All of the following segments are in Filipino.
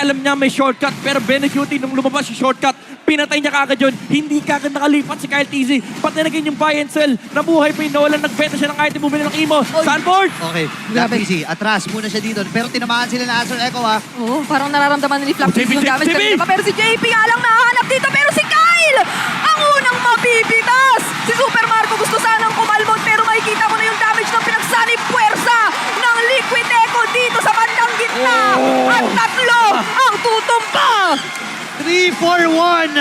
alam niya may shortcut, pero Benecutie nung lumabas yung shortcut, pinatay niya kagad yun. Hindi kagad nakalipat si Kyle TZ. Pati naging yung buy and sell. Nabuhay pa yung Nolan, nagbenta siya ng item, bumili ng Imo. Sanford! Okay, Grabe. Black Easy, atras muna siya dito. Pero tinamaan sila na Azure Echo ha. Oo, parang nararamdaman ni Flap JP, yung damage JP! kanina pa. Pero si JP nga lang nahanap dito. Pero si Kyle! Ang unang mabibitas! Si Super Marco gusto sanang kumalmot. Pero makikita ko na yung damage ng pinagsanib puwersa ng Liquid Echo dito sa bandang gitna. At tatlo ang tutumpa! 3-4-1.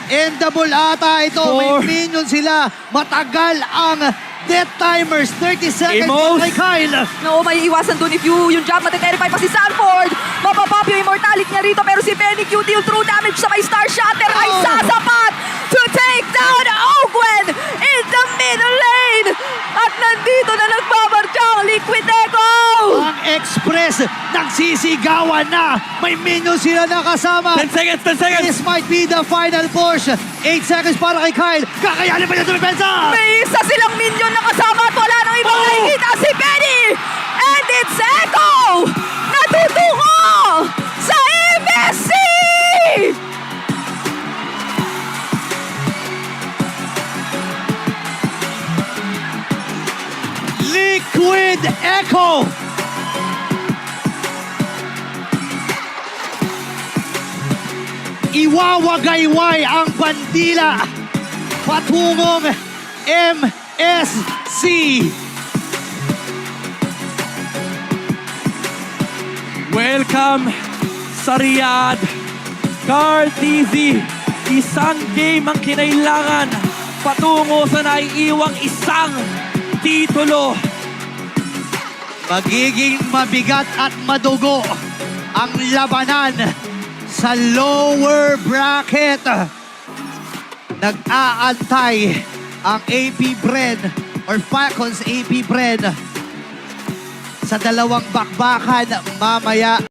Endable ata ito. May Four. minion sila. Matagal ang death timers. 30 seconds Amos. kay Kyle. No, may iwasan dun if yung jump matiterify pa si Sanford. Mapapop yung immortality niya rito. Pero si Benecutie yung true damage sa may Star Shatter ay sasapat to take down Ogwen in the middle lane. At nandito na nagbabarcha ang Liquid Echo. Ang Express nagsisigawan na. May minion sila nakasama. 10 seconds, 10 seconds! This might be the final push. 8 seconds para kay Kyle. Kakayanin pa niya ito depensa. May isa silang minion na kasama at wala nang ibang nakikita si Benny. And it's Echo natutungo sa MSC. Liquid Echo. Iwawagayway ang bandila patungong MSC. Welcome sa Riyadh. Carl TZ, isang game ang kinailangan patungo sa naiiwang isang titulo. Magiging mabigat at madugo ang labanan sa lower bracket. Nag-aantay ang AP Bren or Falcons AP Bren sa dalawang bakbakan mamaya.